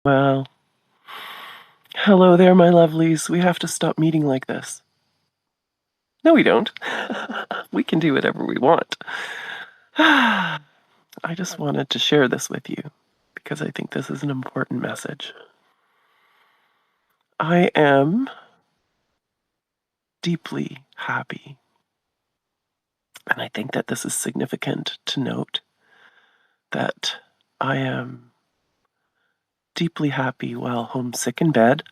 Well, hello there, my lovelies. We have to stop meeting like this. No, we don't. We can do whatever we want. I just wanted to share this with you because I think this is an important message. I am deeply happy. And I think that this is significant to note that I am deeply happy while homesick in bed.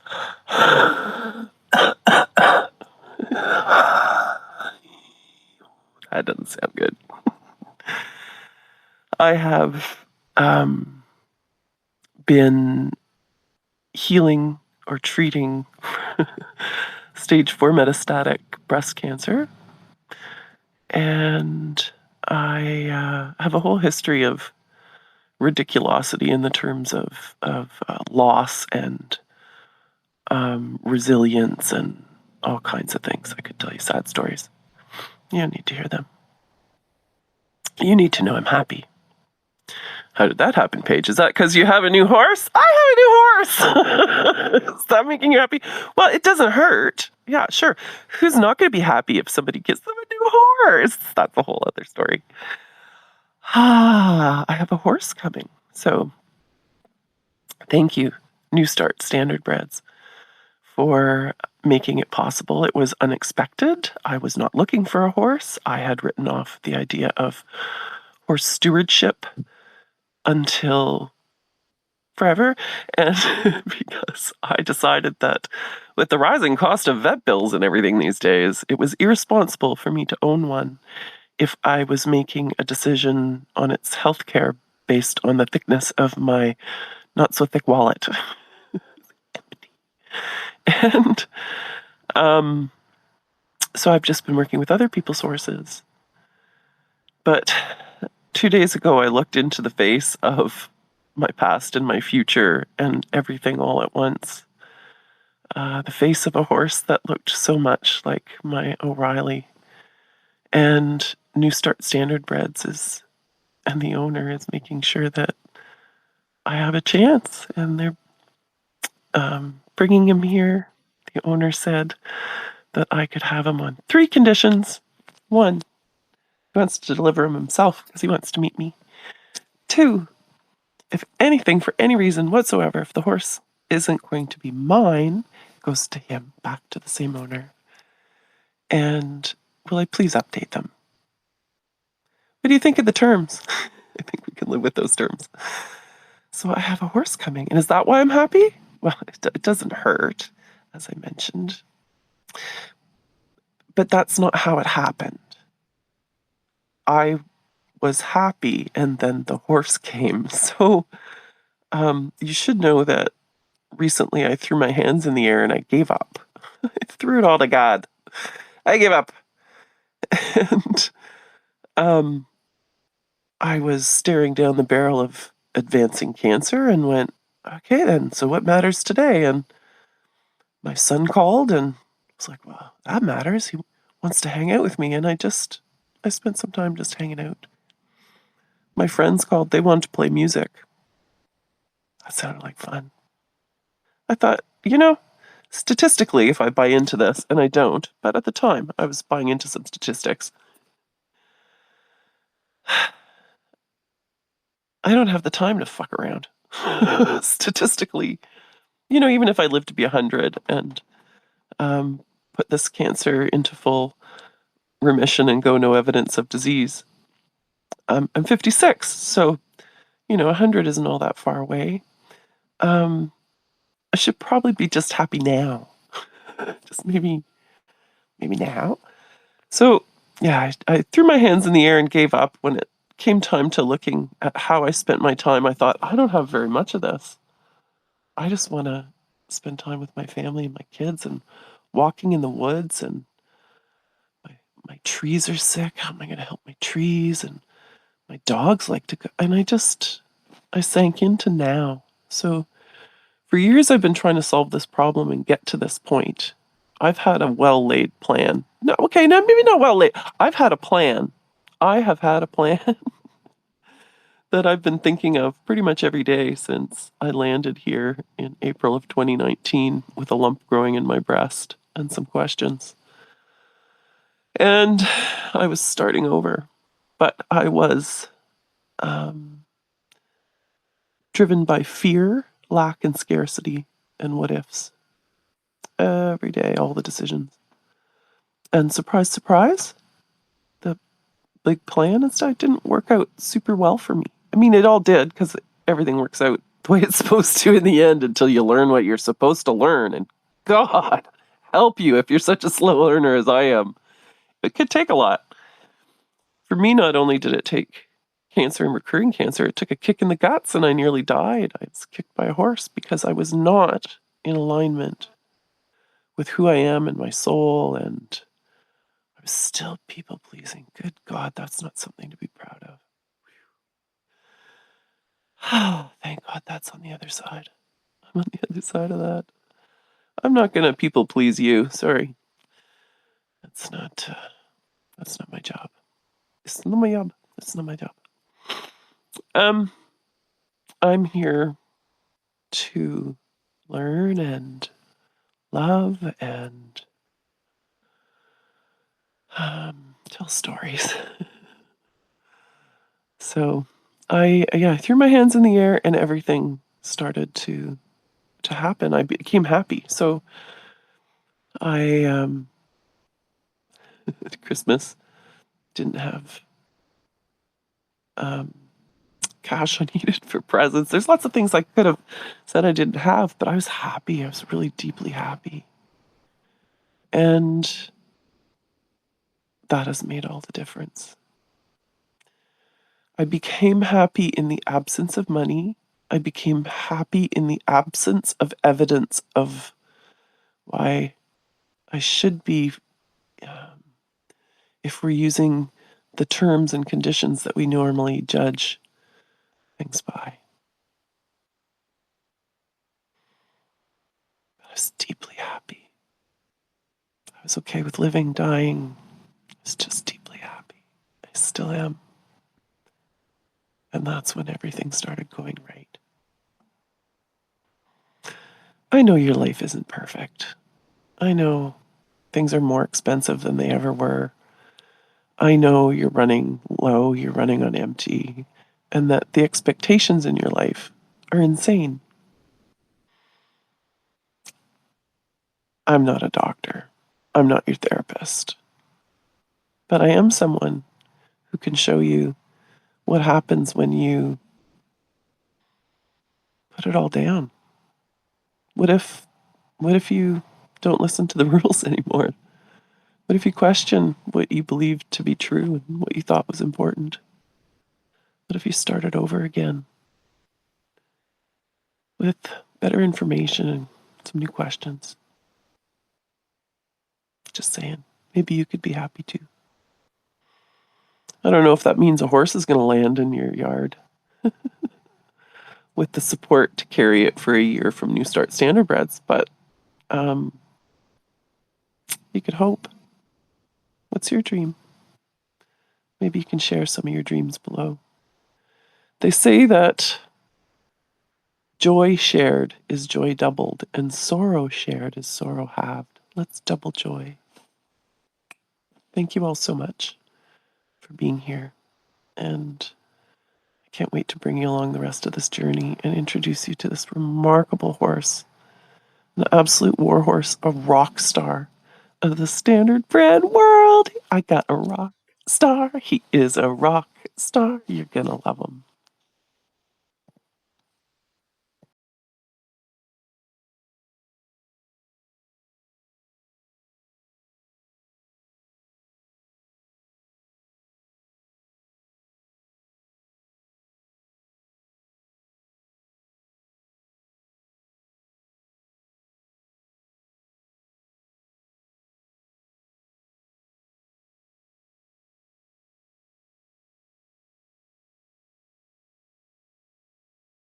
That doesn't sound good. I have been healing or treating stage 4 metastatic breast cancer. And I have a whole history of ridiculosity in the terms of loss and resilience and all kinds of things. I could tell you sad stories. You don't need to hear them. You need to know I'm happy. How did that happen, Paige? Is that because you have a new horse? I have a new horse! Is that making you happy? Well, it doesn't hurt. Yeah, sure. Who's not going to be happy if somebody gives them a new horse? That's a whole other story. I have a horse coming. So thank you, New Start Standard Breds, for making it possible. It was unexpected. I was not looking for a horse. I had written off the idea of horse stewardship until forever. And because I decided that with the rising cost of vet bills and everything these days, it was irresponsible for me to own one if I was making a decision on its healthcare based on the thickness of my not so thick wallet. And so I've just been working with other people's horses. But 2 days ago, I looked into the face of my past and my future and everything all at once. The face of a horse that looked so much like my O'Reilly. And New Start Standard Breds and the owner is making sure that I have a chance. And they're bringing him here. The owner said that I could have him on 3 conditions. 1, he wants to deliver him himself because he wants to meet me. 2, if anything, for any reason whatsoever, if the horse isn't going to be mine, it goes to him, back to the same owner. And will I please update them? What do you think of the terms? I think we can live with those terms. So I have a horse coming. And is that why I'm happy? Well, it doesn't hurt, as I mentioned. But that's not how it happened. I was happy, and then the horse came. So you should know that recently I threw my hands in the air and I gave up. I threw it all to God. I gave up. And I was staring down the barrel of advancing cancer and went, okay then, so what matters today? And my son called and was like, well, that matters. He wants to hang out with me. And I spent some time just hanging out. My friends called. They wanted to play music. That sounded like fun. I thought, statistically, if I buy into this, and I don't, but at the time I was buying into some statistics, I don't have the time to fuck around. Statistically, even if I live to be 100 and put this cancer into full remission and go no evidence of disease, I'm 56, so 100 isn't all that far away. I should probably be just happy now. Just maybe now. So yeah, I threw my hands in the air and gave up. When it came time to looking at how I spent my time, I thought, I don't have very much of this. I just want to spend time with my family and my kids and walking in the woods, and my trees are sick. How am I going to help my trees? And my dogs like to go. And I sank into now. So for years, I've been trying to solve this problem and get to this point. I've had a well-laid plan. No, okay, no, maybe not well-laid. I've had a plan. I have had a plan that I've been thinking of pretty much every day since I landed here in April of 2019 with a lump growing in my breast and some questions. And I was starting over, but I was driven by fear, lack, and scarcity, and what ifs. Every day, all the decisions. And surprise, surprise, the big plan and stuff didn't work out super well for me. I mean, it all did because everything works out the way it's supposed to in the end until you learn what you're supposed to learn. And God help you if you're such a slow learner as I am. It could take a lot. For me, not only did it take cancer and recurring cancer, it took a kick in the guts and I nearly died. I was kicked by a horse because I was not in alignment with who I am and my soul, and I was still people pleasing. Good God, that's not something to be proud of. Oh, thank God that's on the other side. I'm on the other side of that. I'm not gonna people please you. Sorry. That's not my job. It's not my job. It's not my job. I'm here to learn and love and tell stories. So I threw my hands in the air and everything started to happen. I became happy. So I at Christmas didn't have cash I needed for presents. There's lots of things I could have said I didn't have, but I was happy. I was really deeply happy. And that has made all the difference. I became happy in the absence of money. I became happy in the absence of evidence of why I should be, if we're using the terms and conditions that we normally judge things by. I was deeply happy. I was okay with living, dying. I was just deeply happy. I still am. And that's when everything started going right. I know your life isn't perfect. I know things are more expensive than they ever were. I know you're running low, you're running on empty, and that the expectations in your life are insane. I'm not a doctor. I'm not your therapist. But I am someone who can show you what happens when you put it all down. What if you don't listen to the rules anymore? What if you question what you believed to be true and what you thought was important? What if you started over again with better information and some new questions? Just saying, maybe you could be happy too. I don't know if that means a horse is going to land in your yard with the support to carry it for a year from New Start Standardbreds, but you could hope. What's your dream? Maybe you can share some of your dreams below. They say that joy shared is joy doubled, and sorrow shared is sorrow halved. Let's double joy. Thank you all so much for being here, and I can't wait to bring you along the rest of this journey and introduce you to this remarkable horse, an absolute war horse, a rock star of the standardbred world. I got a rock star. He is a rock star. You're gonna love him.